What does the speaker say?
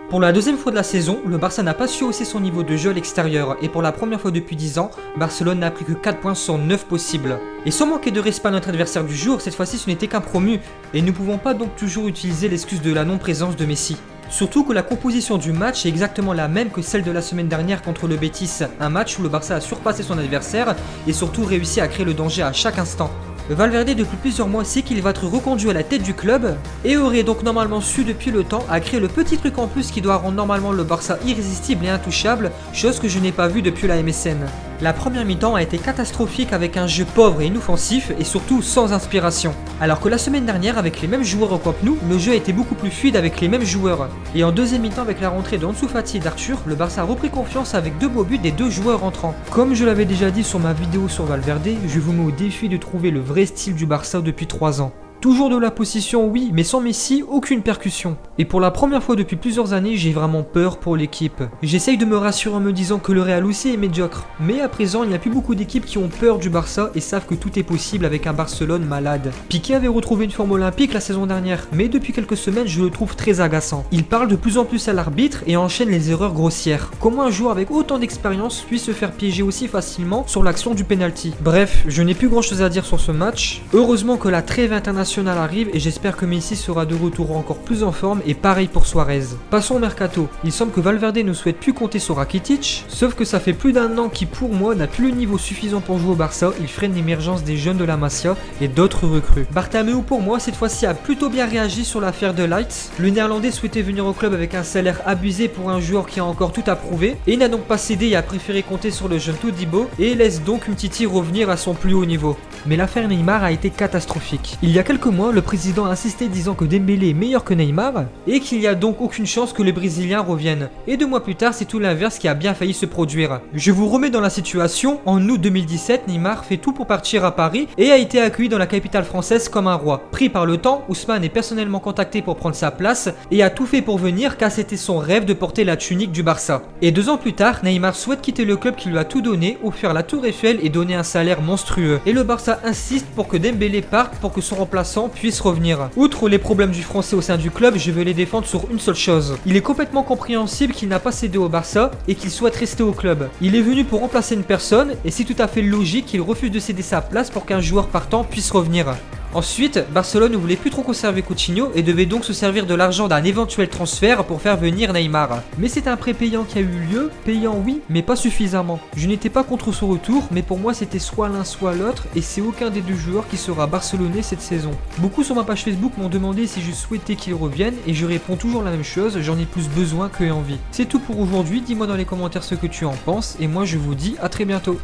Pour la deuxième fois de la saison, le Barça n'a pas su hausser son niveau de jeu à l'extérieur et pour la première fois depuis 10 ans, Barcelone n'a pris que 4 points sur 9 possibles. Et sans manquer de respect à notre adversaire du jour, cette fois-ci ce n'était qu'un promu et nous ne pouvons pas donc toujours utiliser l'excuse de la non-présence de Messi. Surtout que la composition du match est exactement la même que celle de la semaine dernière contre le Betis, un match où le Barça a surpassé son adversaire et surtout réussi à créer le danger à chaque instant. Valverde depuis plusieurs mois sait qu'il va être reconduit à la tête du club et aurait donc normalement su depuis le temps à créer le petit truc en plus qui doit rendre normalement le Barça irrésistible et intouchable, chose que je n'ai pas vue depuis la MSN. La première mi-temps a été catastrophique avec un jeu pauvre et inoffensif et surtout sans inspiration. Alors que la semaine dernière avec les mêmes joueurs au Camp Nou, le jeu a été beaucoup plus fluide avec les mêmes joueurs. Et en deuxième mi-temps avec la rentrée de Ansu Fati et d'Arthur, le Barça a repris confiance avec 2 beaux buts des 2 joueurs entrants. Comme je l'avais déjà dit sur ma vidéo sur Valverde, je vous mets au défi de trouver le vrai style du Barça depuis 3 ans. Toujours de la possession, oui, mais sans Messi, aucune percussion. Et pour la première fois depuis plusieurs années, j'ai vraiment peur pour l'équipe. J'essaye de me rassurer en me disant que le Real aussi est médiocre. Mais à présent, il n'y a plus beaucoup d'équipes qui ont peur du Barça et savent que tout est possible avec un Barcelone malade. Piqué avait retrouvé une forme olympique la saison dernière, mais depuis quelques semaines, je le trouve très agaçant. Il parle de plus en plus à l'arbitre et enchaîne les erreurs grossières. Comment un joueur avec autant d'expérience puisse se faire piéger aussi facilement sur l'action du penalty? Bref, je n'ai plus grand chose à dire sur ce match. Heureusement que la trêve internationale arrive et j'espère que Messi sera de retour encore plus en forme et pareil pour Suarez. Passons au mercato. Il semble que Valverde ne souhaite plus compter sur Rakitic, sauf que ça fait plus d'1 an qu'il pour moi n'a plus le niveau suffisant pour jouer au Barça, il freine l'émergence des jeunes de la Masia et d'autres recrues. Bartomeu pour moi cette fois-ci a plutôt bien réagi sur l'affaire de Lights. Le néerlandais souhaitait venir au club avec un salaire abusé pour un joueur qui a encore tout à prouver et n'a donc pas cédé et a préféré compter sur le jeune Todibo et laisse donc Umtiti revenir à son plus haut niveau. Mais l'affaire Neymar a été catastrophique. Il y a quelques mois, le président a insisté disant que Dembélé est meilleur que Neymar et qu'il n'y a donc aucune chance que les Brésiliens reviennent. Et 2 mois plus tard, c'est tout l'inverse qui a bien failli se produire. Je vous remets dans la situation, en août 2017, Neymar fait tout pour partir à Paris et a été accueilli dans la capitale française comme un roi. Pris par le temps, Ousmane est personnellement contacté pour prendre sa place et a tout fait pour venir car c'était son rêve de porter la tunique du Barça. Et 2 ans plus tard, Neymar souhaite quitter le club qui lui a tout donné, offert la Tour Eiffel et donné un salaire monstrueux. Et le Barça insiste pour que Dembélé parte pour que son remplaçant puisse revenir. Outre les problèmes du français au sein du club, je veux les défendre sur une seule chose. Il est complètement compréhensible qu'il n'a pas cédé au Barça et qu'il souhaite rester au club. Il est venu pour remplacer une personne et c'est tout à fait logique qu'il refuse de céder sa place pour qu'un joueur partant puisse revenir. Ensuite, Barcelone ne voulait plus trop conserver Coutinho et devait donc se servir de l'argent d'un éventuel transfert pour faire venir Neymar. Mais c'est un prêt payant qui a eu lieu, payant oui, mais pas suffisamment. Je n'étais pas contre son retour, mais pour moi c'était soit l'un soit l'autre et c'est aucun des 2 joueurs qui sera barcelonais cette saison. Beaucoup sur ma page Facebook m'ont demandé si je souhaitais qu'il revienne et je réponds toujours la même chose, j'en ai plus besoin que envie. C'est tout pour aujourd'hui, dis-moi dans les commentaires ce que tu en penses et moi je vous dis à très bientôt.